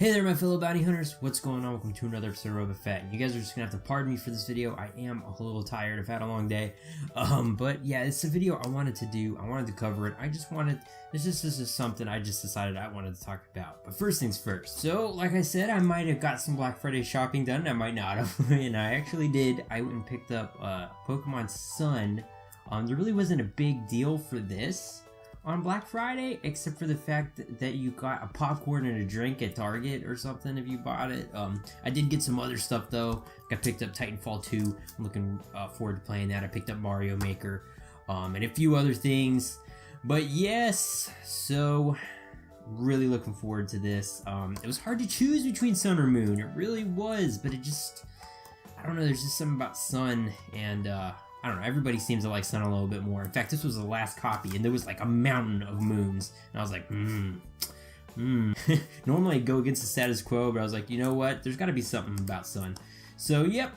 Hey there, my fellow bounty hunters. What's going on? Welcome to another episode of RobaFett. You guys are just gonna have to pardon me for this video. I am a little tired. I've had a long day. But yeah, it's a video I wanted to do. I wanted to cover it. This is something I just decided I wanted to talk about. But first things first. So, like I said, I might have got some Black Friday shopping done. I might not have. And I actually did. I went and picked up Pokemon Sun. There really wasn't a big deal for this on Black Friday, except for the fact that you got a popcorn and a drink at Target or something if you bought it. I did get some other stuff though. I picked up Titanfall 2. I'm looking forward to playing that. I picked up Mario Maker and a few other things. But yes, so really looking forward to this. It was hard to choose between Sun or Moon. It really was, but I don't know, there's just something about Sun and I don't know, everybody seems to like Sun a little bit more. In fact, this was the last copy, and there was like a mountain of moons. And I was like, Normally I'd go against the status quo, but I was like, you know what? There's gotta be something about Sun. So, yep,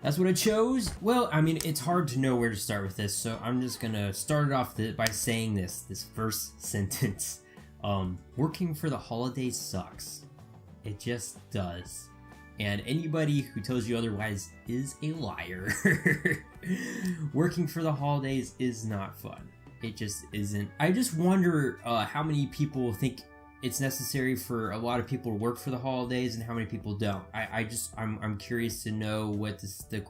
that's what I chose. Well, I mean, it's hard to know where to start with this, so I'm just gonna start it off by saying this first sentence. Working for the holidays sucks. It just does. And anybody who tells you otherwise is a liar. Working for the holidays is not fun. It just isn't. I just wonder how many people think it's necessary for a lot of people to work for the holidays and how many people don't. I'm curious to know what the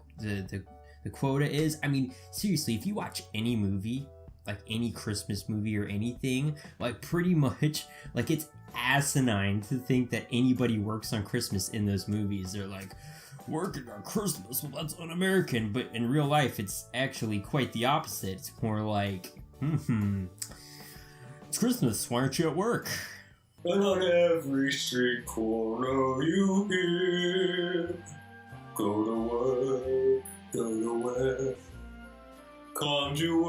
quota is. I mean, seriously, if you watch any movie, like any Christmas movie or anything, like pretty much, like it's asinine to think that anybody works on Christmas in those movies. They're like, working on Christmas, well that's un-American, but in real life it's actually quite the opposite. It's more like, it's Christmas, why aren't you at work? And on every street corner you hear, go to work, go to work. Come to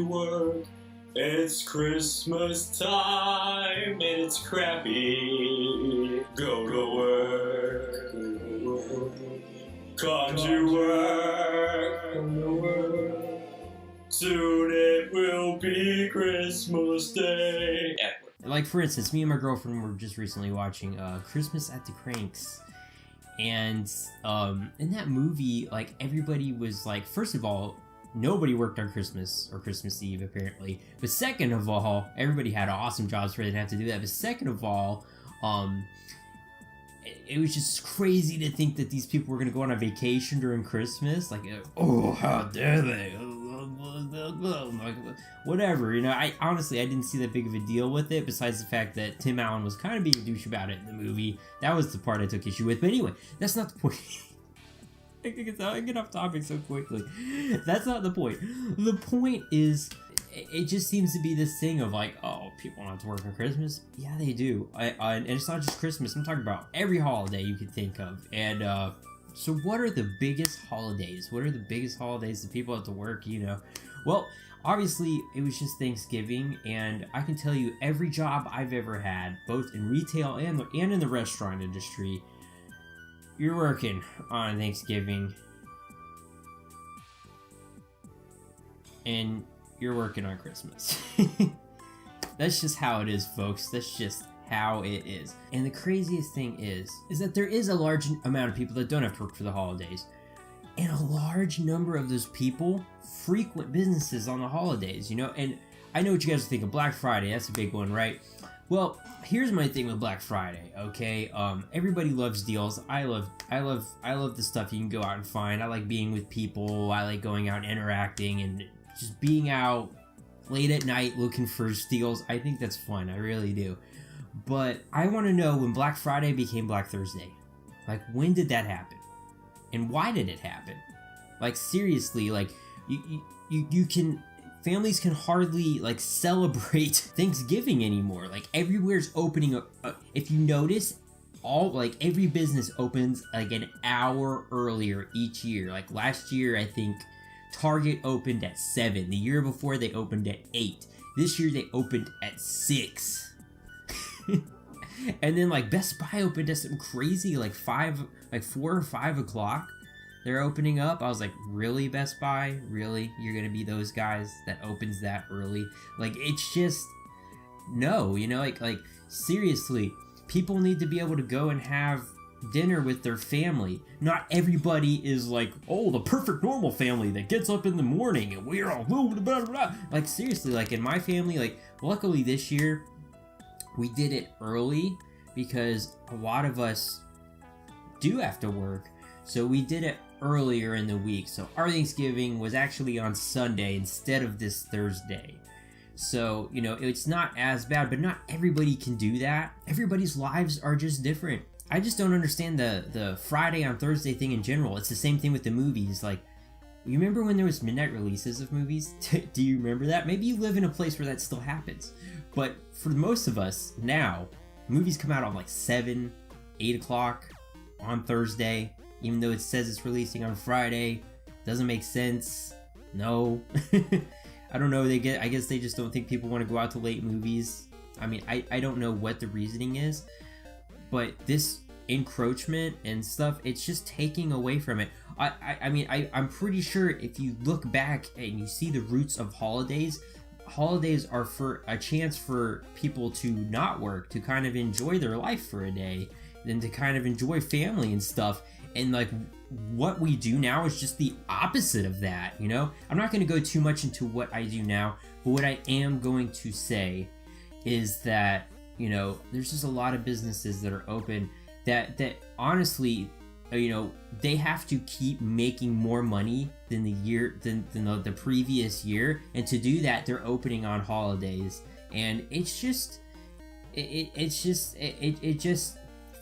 work, it's Christmas time and it's crappy. Go to work, come to work. Soon it will be Christmas Day. Like for instance, me and my girlfriend were just recently watching Christmas at the Cranks. And in that movie, like, everybody was like, first of all, nobody worked on Christmas or Christmas Eve apparently, but second of all, everybody had awesome jobs where they didn't have to do that. But second of all, it was just crazy to think that these people were gonna go on a vacation during Christmas. Like, oh, how dare they? Like, whatever, you know. I didn't see that big of a deal with it, besides the fact that Tim Allen was kind of being a douche about it in the movie. That was the part I took issue with. But anyway, that's not the point. I get off topic so quickly. That's not the point. The point is, it just seems to be this thing of like, oh, people don't have to work on Christmas. Yeah, they do. And it's not just Christmas. I'm talking about every holiday you could think of. And so what are the biggest holidays? What are the biggest holidays that people have to work, you know? Well, obviously, it was just Thanksgiving, and I can tell you every job I've ever had, both in retail and in the restaurant industry, you're working on Thanksgiving, and you're working on Christmas. That's just how it is, folks. That's just how it is. And the craziest thing is that there is a large amount of people that don't have to work for the holidays. And a large number of those people frequent businesses on the holidays, you know? And I know what you guys think of Black Friday. That's a big one, right? Well, here's my thing with Black Friday, okay? Everybody loves deals. I love the stuff you can go out and find. I like being with people. I like going out and interacting and just being out late at night looking for steals. I think that's fun. I really do. But I want to know when Black Friday became Black Thursday. Like, when did that happen? And why did it happen? Like, seriously, like, families can hardly, like, celebrate Thanksgiving anymore. Like, everywhere's opening up. If you notice, every business opens, like, an hour earlier each year. Like, last year, I think, Target opened at 7. The year before, they opened at 8. This year, they opened at 6. And then, like, Best Buy opened at some crazy, like 4 or 5 o'clock. They're opening up. I was like, really, Best Buy? Really? You're gonna be those guys that opens that early? Like, it's just, no, you know, like, seriously. people need to be able to go and have dinner with their family. Not everybody is like, oh, the perfect normal family that gets up in the morning and we're all blah, blah, blah. Like, seriously, like in my family, like, luckily this year we did it early because a lot of us do have to work, so we did it earlier in the week. So our Thanksgiving was actually on Sunday instead of this Thursday. So, you know, it's not as bad, but not everybody can do that. Everybody's lives are just different. I just don't understand the Friday on Thursday thing in general. It's the same thing with the movies. Like, you remember when there was midnight releases of movies? Do you remember that? Maybe you live in a place where that still happens. But for most of us now, movies come out on like 7, 8 o'clock on Thursday, even though it says it's releasing on Friday. Doesn't make sense. No. I don't know. I guess they just don't think people want to go out to late movies. I mean, I don't know what the reasoning is. But this encroachment and stuff, it's just taking away from it. I'm pretty sure if you look back and you see the roots of holidays are for a chance for people to not work, to kind of enjoy their life for a day, and to kind of enjoy family and stuff. And like, what we do now is just the opposite of that, you know? I'm not going to go too much into what I do now, but what I am going to say is that, you know, there's just a lot of businesses that are open that honestly, you know, they have to keep making more money than the previous year, and to do that, they're opening on holidays, and it's just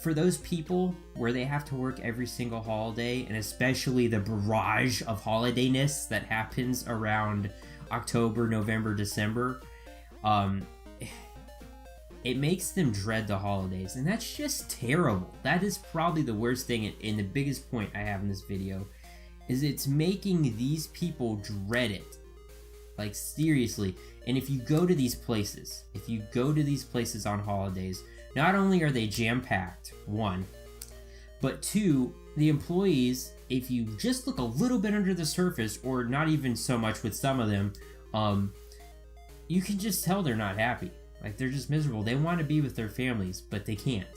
for those people where they have to work every single holiday, and especially the barrage of holidayness that happens around October, November, December, it makes them dread the holidays, and that's just terrible. That is probably the worst thing, and the biggest point I have in this video is it's making these people dread it. Like, seriously. And if you go to these places, on holidays, not only are they jam-packed, one, but two, the employees, if you just look a little bit under the surface, or not even so much with some of them, you can just tell they're not happy. Like, they're just miserable. They want to be with their families, but they can't,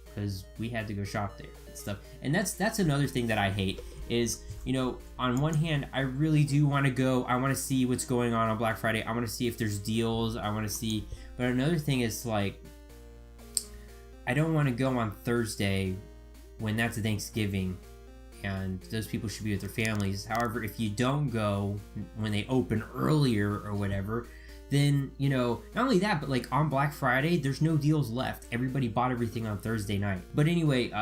because we had to go shop there and stuff. And that's another thing that I hate is, you know, on one hand, I really do want to go. I want to see what's going on Black Friday. I want to see if there's deals. I want to see. But another thing is, like, I don't want to go on Thursday when that's Thanksgiving, and those people should be with their families. However, if you don't go when they open earlier or whatever, then, you know, not only that, but like on Black Friday, there's no deals left. Everybody bought everything on Thursday night. But anyway,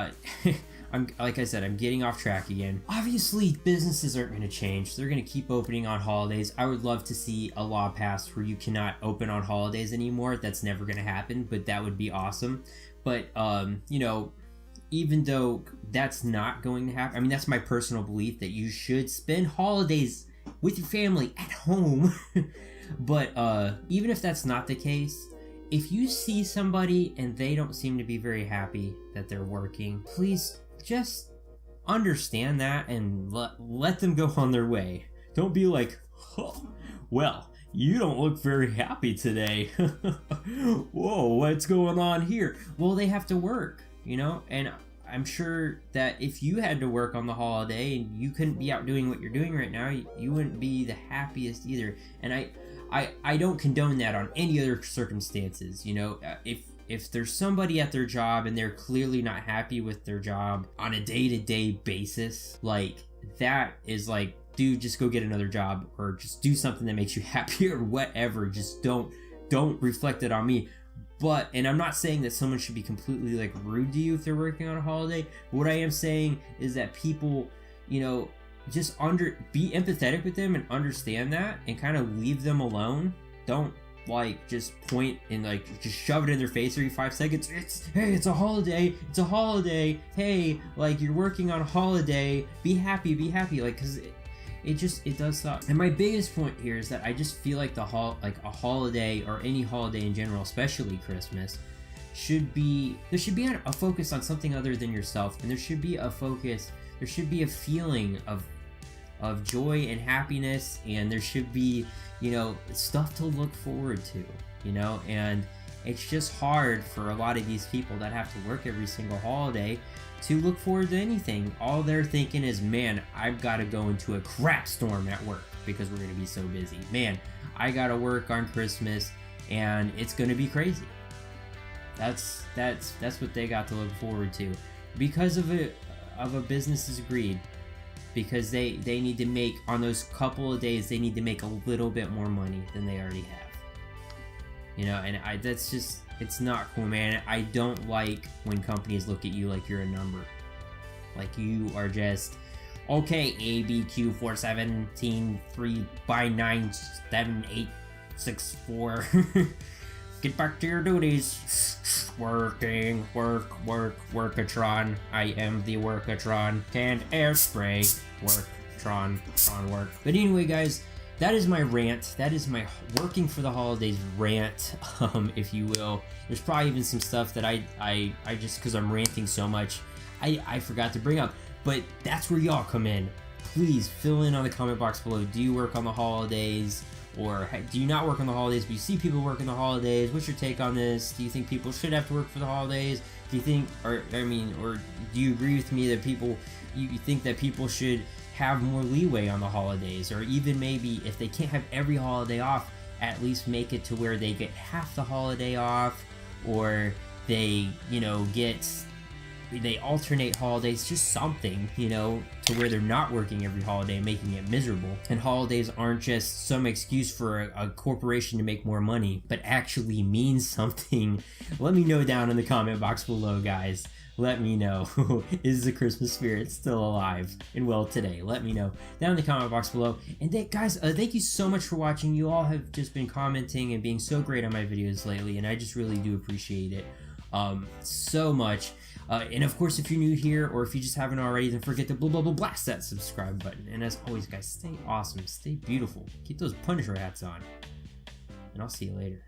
like I said, I'm getting off track again. Obviously, businesses aren't going to change. They're going to keep opening on holidays. I would love to see a law passed where you cannot open on holidays anymore. That's never going to happen, but that would be awesome. But, you know, even though that's not going to happen, I mean, that's my personal belief that you should spend holidays with your family at home. But even if that's not the case, if you see somebody and they don't seem to be very happy that they're working, please just understand that and let them go on their way. Don't be like, oh, well, you don't look very happy today. Whoa, what's going on here? Well, they have to work, you know? And I'm sure that if you had to work on the holiday and you couldn't be out doing what you're doing right now, you wouldn't be the happiest either. And I don't condone that on any other circumstances, you know? If there's somebody at their job and they're clearly not happy with their job on a day-to-day basis, like, that is like, dude, just go get another job, or just do something that makes you happy, or whatever. Just don't reflect it on me. But, and I'm not saying that someone should be completely like rude to you if they're working on a holiday. What I am saying is that people, you know, just be empathetic with them and understand that, and kind of leave them alone. Don't like just point and like just shove it in their face every 5 seconds. Hey, it's a holiday. It's a holiday. Hey, like, you're working on a holiday. Be happy. Like, because it does suck. And my biggest point here is that I just feel like a holiday, or any holiday in general, especially Christmas, there should be a focus on something other than yourself, and there should be a feeling of joy and happiness, and there should be, you know, stuff to look forward to, you know. And It's just hard for a lot of these people that have to work every single holiday to look forward to anything. All they're thinking is, man, I've got to go into a crap storm at work because we're going to be so busy. Man, I got to work on Christmas and it's going to be crazy. That's what they got to look forward to because of a business's greed. Because they need to make, on those couple of days, they need to make a little bit more money than they already have. You know, and that's just, it's not cool, man. I don't like when companies look at you like you're a number. Like you are just, okay, ABQ41735978664. Get back to your duties. Working, workatron. I am the workatron. Canned airspray. Worktron, work. But anyway, guys, that is my rant. That is my working for the holidays rant, if you will. There's probably even some stuff that I just, because I'm ranting so much, I forgot to bring up. But that's where y'all come in. Please fill in on the comment box below. Do you work on the holidays? Or do you not work on the holidays, but you see people working the holidays? What's your take on this? Do you think people should have to work for the holidays? Do you think, or do you agree with me that you think that people should have more leeway on the holidays? Or even maybe if they can't have every holiday off, at least make it to where they get half the holiday off, or they, they alternate holidays, just something, to where they're not working every holiday, making it miserable. And holidays aren't just some excuse for a corporation to make more money, but actually means something. Let me know down in the comment box below, guys. Let me know. Is the Christmas spirit still alive and well today? Let me know down in the comment box below. And guys, thank you so much for watching. You all have just been commenting and being so great on my videos lately, and I just really do appreciate it so much. And of course, if you're new here, or if you just haven't already, then forget to blast that subscribe button. And as always, guys, stay awesome, stay beautiful, keep those Punisher hats on, and I'll see you later.